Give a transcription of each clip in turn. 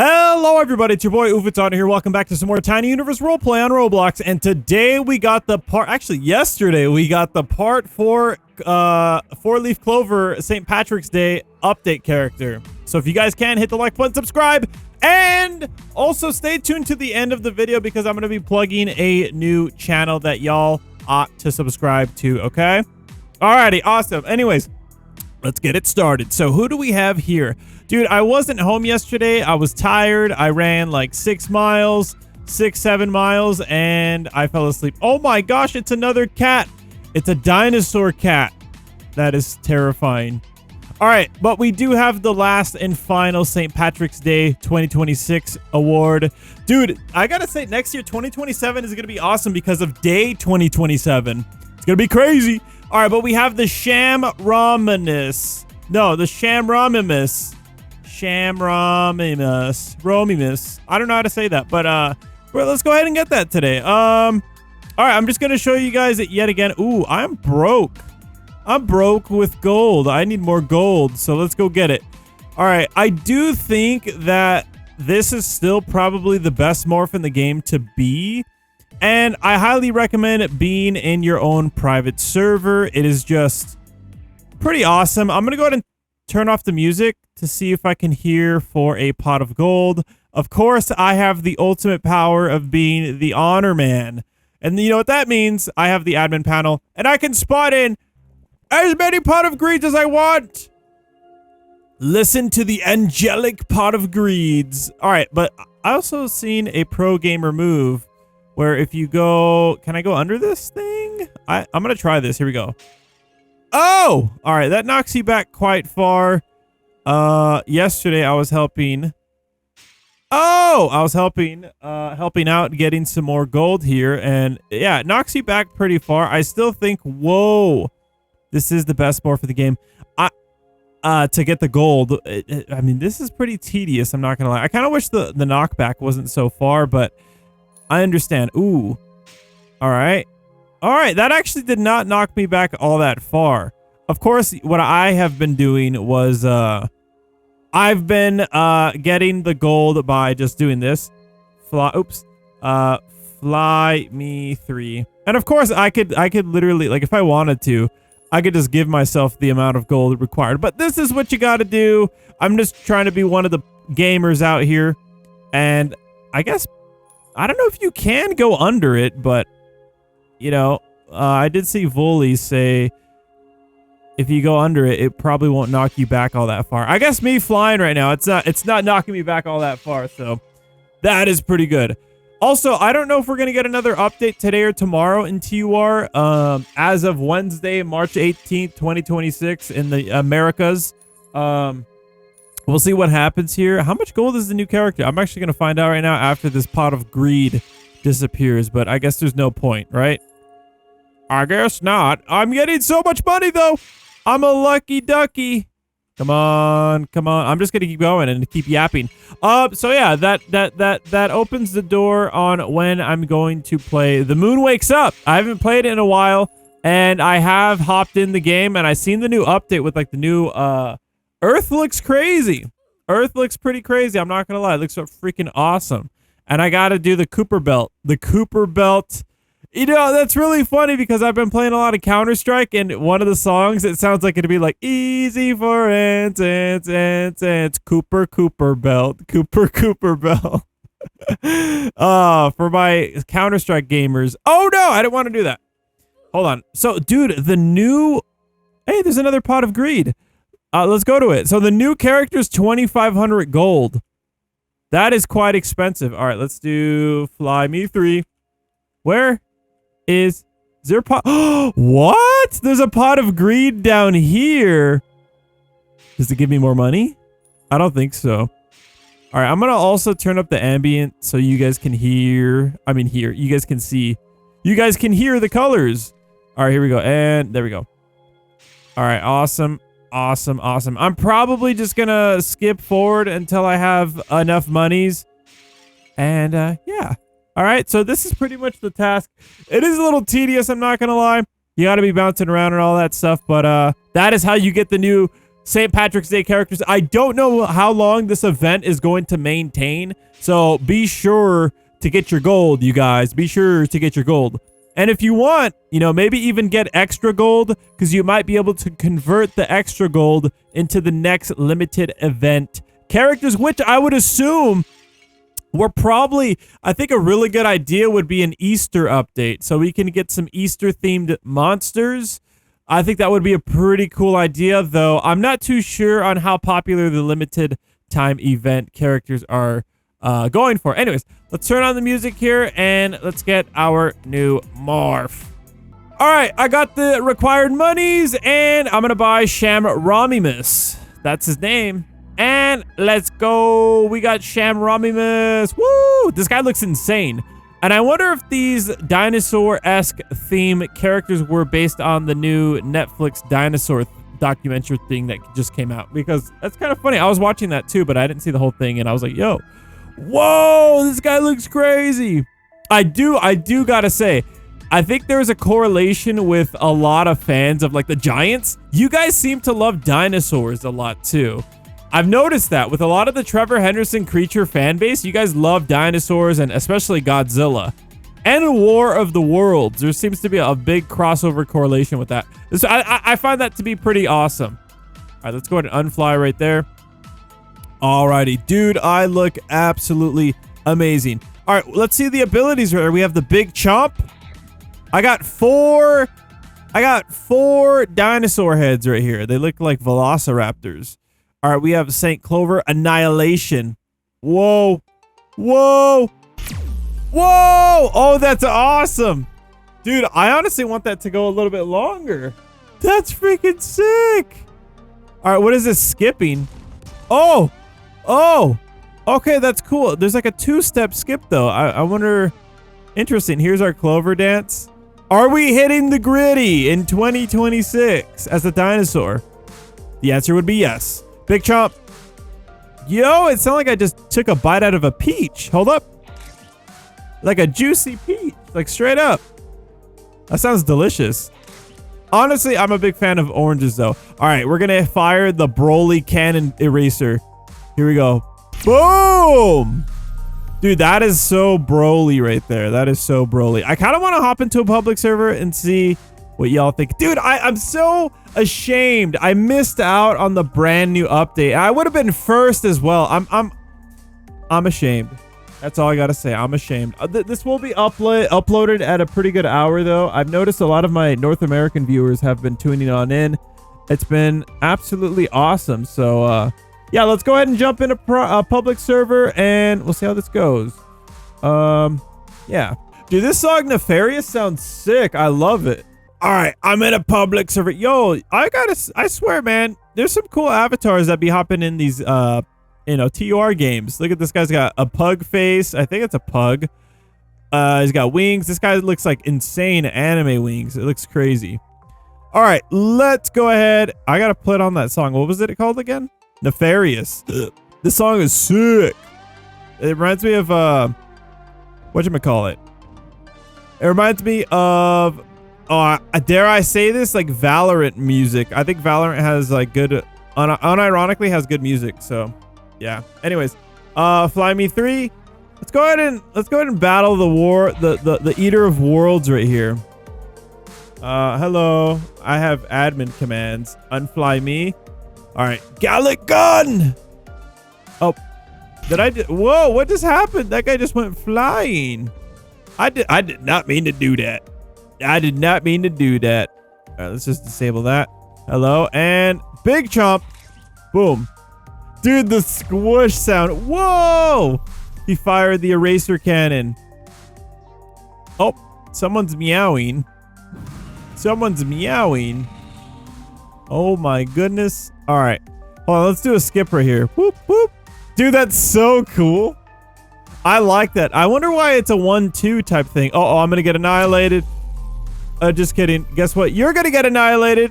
Hello everybody, it's your boy Ufaton here. Welcome back to some more Tiny Universe Roleplay on Roblox. And today we got the part, actually yesterday we got the part 4 4-leaf clover St. Patrick's Day update character. So if you guys can, hit the like button, subscribe, and also stay tuned to the end of the video because I'm going to be plugging a new channel that y'all ought to subscribe to, okay? Alrighty, awesome. Anyways, let's get it started. So who do we have here? Dude, I wasn't home yesterday. I was tired. I ran like 7 miles, and I fell asleep. Oh my gosh, it's another cat. It's a dinosaur cat. That is terrifying. All right, but we do have the last and final St. Patrick's Day 2026 award. Dude, I gotta say, next year, 2027 is gonna be awesome because of day 2027. It's gonna be crazy. All right, but we have the Shamromimus. No, the Shamromimus. Shamromimus. I don't know how to say that, but well, let's go ahead and get that today. All right, I'm just gonna show you guys it yet again. Ooh, I'm broke. I'm broke with gold. I need more gold, so let's go get it. All right, I do think that this is still probably the best morph in the game to be, and I highly recommend being in your own private server. It is just pretty awesome. I'm gonna go ahead and turn off the music to see if I can hear for a pot of gold. Of course, I have the ultimate power of being the honor man. And you know what that means? I have the admin panel, and I can spot in as many pot of greeds as I want. Listen to the angelic pot of greeds. All right, but I also seen a pro gamer move where if you go... Can I go under this thing? I'm going to try this. Here we go. Oh! All right, that knocks you back quite far. Yesterday I was helping. Oh! I was helping out getting some more gold here. And yeah, it knocks you back pretty far. I still think, whoa, this is the best morph for the game. To get the gold, I mean, this is pretty tedious. I'm not going to lie. I kind of wish the knockback wasn't so far, but I understand. Ooh. All right. All right, that actually did not knock me back all that far. Of course, what I have been doing was I've been getting the gold by just doing this. Fly me 3. And of course, I could literally, like, if I wanted to, I could just give myself the amount of gold required. But this is what you got to do. I'm just trying to be one of the gamers out here. And I guess, I don't know if you can go under it, but you know, I did see Voley say if you go under it, it probably won't knock you back all that far. I guess me flying right now, it's not knocking me back all that far, so that is pretty good. Also, I don't know if we're going to get another update today or tomorrow in TUR. As of Wednesday, March 18th, 2026 in the Americas. We'll see what happens here. How much gold is the new character? I'm actually going to find out right now after this pot of greed disappears, but I guess there's no point, right? I guess not. I'm getting so much money though. I'm a lucky ducky. Come on, come on. I'm just gonna keep going and keep yapping. So yeah, that opens the door on when I'm going to play The Moon Wakes Up. I haven't played it in a while, and I have hopped in the game, and I've seen the new update with like the new Earth looks crazy. Earth looks pretty crazy. I'm not gonna lie, it looks so freaking awesome. And I gotta do the Cooper Belt. The Cooper Belt. You know, that's really funny because I've been playing a lot of Counter-Strike, and one of the songs, it sounds like it'd be like, easy for ants, Cooper Belt. Cooper Belt. For my Counter-Strike gamers. Oh no, I didn't want to do that. Hold on. So, dude, the new... Hey, there's another pot of greed. Let's go to it. So, the new character is 2,500 gold. That is quite expensive. All right, let's do Fly Me 3. Where is there a pot? What? There's a pot of greed down here. Does it give me more money? I don't think so. All right, I'm going to also turn up the ambient so you guys can hear. I mean, here. You guys can see. You guys can hear the colors. All right, here we go. And there we go. All right, awesome. Awesome, awesome. I'm probably just gonna skip forward until I have enough monies. And, yeah. All right, so this is pretty much the task. It is a little tedious, I'm not gonna lie. You gotta be bouncing around and all that stuff, but, that is how you get the new St. Patrick's Day characters. I don't know how long this event is going to maintain, so be sure to get your gold, you guys. Be sure to get your gold. And if you want, you know, maybe even get extra gold, because you might be able to convert the extra gold into the next limited event characters, which I would assume were probably, I think a really good idea would be an Easter update, so we can get some Easter themed monsters. I think that would be a pretty cool idea, though I'm not too sure on how popular the limited time event characters are going for. Anyways, let's turn on the music here and let's get our new morph. All right, I got the required monies and I'm gonna buy Shamromimus. That's his name. And let's go. We got Shamromimus. Woo! This guy looks insane. And I wonder if these dinosaur-esque theme characters were based on the new Netflix dinosaur documentary thing that just came out, because that's kind of funny. I was watching that too, but I didn't see the whole thing, and I was like, yo, whoa, this guy looks crazy. I do gotta say, I think there's a correlation with a lot of fans of like the Giants. You guys seem to love dinosaurs a lot too. I've noticed that with a lot of the Trevor Henderson creature fan base, you guys love dinosaurs and especially Godzilla. And War of the Worlds. There seems to be a big crossover correlation with that. So I find that to be pretty awesome. All right, let's go ahead and unfly right there. Alrighty, dude, I look absolutely amazing. All right, let's see the abilities right here. We have the big chomp. I got four dinosaur heads right here. They look like velociraptors. All right, we have St. Clover Annihilation. Whoa. Whoa. Whoa. Oh, that's awesome. Dude, I honestly want that to go a little bit longer. That's freaking sick. All right, what is this skipping? Oh. Oh. Okay, that's cool. There's like a two-step skip, though. I wonder. Interesting. Here's our Clover dance. Are we hitting the gritty in 2026 as a dinosaur? The answer would be yes. Big chomp. Yo, it sounded like I just took a bite out of a peach. Hold up. Like a juicy peach. Like straight up. That sounds delicious. Honestly, I'm a big fan of oranges though. All right, we're going to fire the Broly cannon eraser. Here we go. Boom. Dude, that is so Broly right there. That is so Broly. I kind of want to hop into a public server and see what y'all think. Dude, I'm so ashamed. I missed out on the brand new update. I would have been first as well. I'm ashamed. That's all I gotta say. I'm ashamed. This will be uploaded at a pretty good hour though. I've noticed a lot of my North American viewers have been tuning on in. It's been absolutely awesome. So yeah, let's go ahead and jump in a public server and we'll see how this goes. Yeah. Dude, this song Nefarious sounds sick. I love it. All right, I'm in a public server. Yo, I swear, man, there's some cool avatars that be hopping in these, you know, TUR games. Look at this guy's got a pug face. I think it's a pug. He's got wings. This guy looks like insane anime wings. It looks crazy. All right, let's go ahead. I got to put on that song. What was it called again? Nefarious. This song is sick. It reminds me of, whatchamacallit? It reminds me of, dare I say this, like Valorant music. I think Valorant has like good, unironically has good music. So yeah. Anyways, Fly Me 3. Let's go ahead and battle the Eater of Worlds right here. Hello. I have admin commands. Unfly me. All right. Gallic gun. Oh, whoa, what just happened? That guy just went flying. I did not mean to do that. I did not mean to do that. All right, let's just disable that. Hello, and big chomp. Boom. Dude, the squish sound. Whoa! He fired the eraser cannon. Oh, someone's meowing. Someone's meowing. Oh my goodness. All right. Hold on, let's do a skip right here. Whoop, whoop. Dude, that's so cool. I like that. I wonder why it's a 1-2 type thing. Oh, I'm going to get annihilated. Just kidding. Guess what? You're going to get annihilated.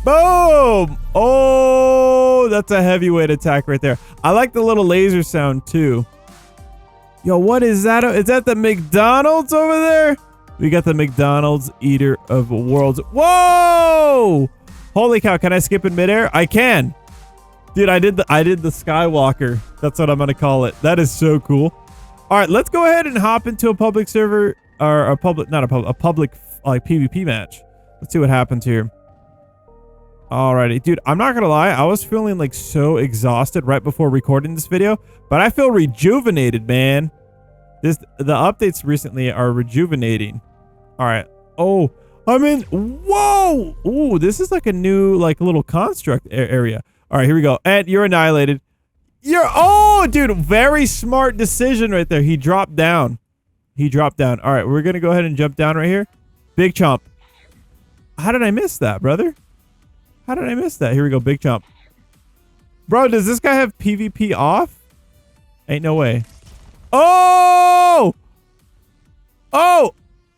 Boom. Oh, that's a heavyweight attack right there. I like the little laser sound too. Yo, what is that? Is that the McDonald's over there? We got the McDonald's Eater of Worlds. Whoa! Holy cow, can I skip in midair? I can. Dude, I did the Skywalker. That's what I'm gonna call it. That is so cool. All right, let's go ahead and hop into a public server or a public like PvP match. Let's see what happens here. Alrighty, dude, I'm not gonna lie, I was feeling like so exhausted right before recording this video, but I feel rejuvenated, man. The updates recently are rejuvenating. All right. Oh, I'm in. Whoa. Ooh, this is like a new like little construct area. All right, here we go. And you're annihilated. Oh, dude, very smart decision right there. He dropped down. He dropped down. All right, we're gonna go ahead and jump down right here. Big chomp. How did I miss that, brother? How did I miss that? Here we go, big chomp. Bro, does this guy have PvP off? Ain't no way. Oh! Oh!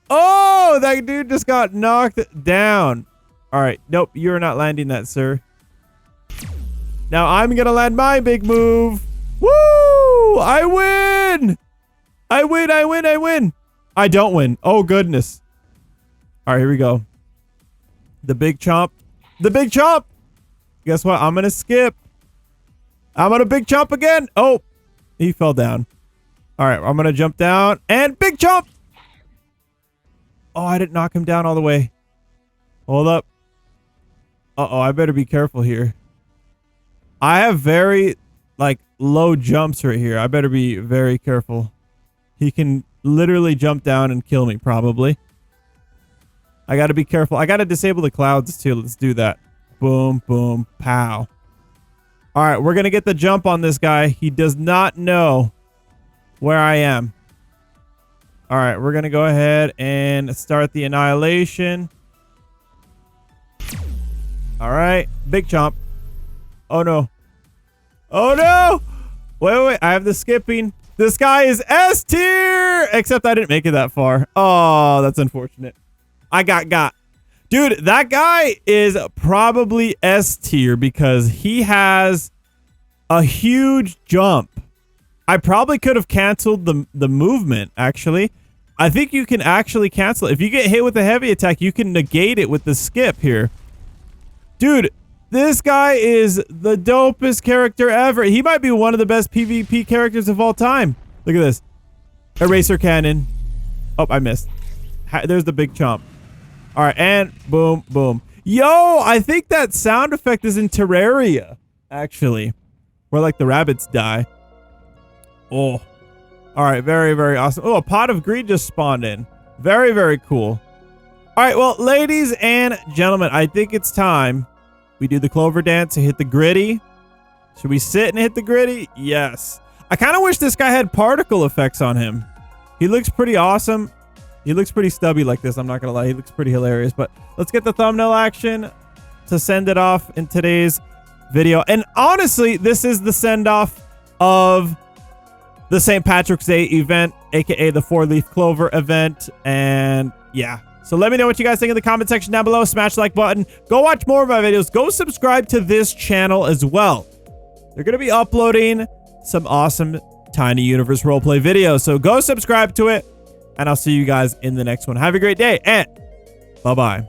Oh! That dude just got knocked down. All right. Nope. You're not landing that, sir. Now I'm going to land my big move. Woo! I win! I win, I win, I win. I don't win. Oh, goodness. All right, here we go. The big chomp. The big chomp. Guess what? I'm going to skip. I'm on a big chomp again. Oh, he fell down. All right, I'm going to jump down and big chomp. Oh, I didn't knock him down all the way. Hold up. Uh-oh, I better be careful here. I have very, like, low jumps right here. I better be very careful. He can literally jump down and kill me, probably. I got to be careful. I got to disable the clouds, too. Let's do that. Boom, boom, pow. All right, we're going to get the jump on this guy. He does not know where I am. All right, we're going to go ahead and start the annihilation. All right, big chomp. Oh, no. Oh, no. Wait. I have the skipping. This guy is S tier, except I didn't make it that far. Oh, that's unfortunate. I got. Dude, that guy is probably S tier because he has a huge jump. I probably could have canceled the movement, actually. I think you can actually cancel it. If you get hit with a heavy attack, you can negate it with the skip here. Dude, this guy is the dopest character ever. He might be one of the best PvP characters of all time. Look at this. Eraser cannon. Oh, I missed. There's the big chomp. All right, and boom, boom. Yo, I think that sound effect is in Terraria, actually, where like the rabbits die. Oh, all right, very, very awesome. Oh, a pot of greed just spawned in. Very, very cool. All right, well, ladies and gentlemen, I think it's time we do the clover dance and hit the gritty. Should we sit and hit the gritty? Yes. I kind of wish this guy had particle effects on him. He looks pretty awesome. He looks pretty stubby like this. I'm not going to lie. He looks pretty hilarious. But let's get the thumbnail action to send it off in today's video. And honestly, this is the send-off of the St. Patrick's Day event, aka the 4-leaf clover event. And yeah. So let me know what you guys think in the comment section down below. Smash the like button. Go watch more of my videos. Go subscribe to this channel as well. They're going to be uploading some awesome Tiny Universe roleplay videos. So go subscribe to it. And I'll see you guys in the next one. Have a great day and bye-bye.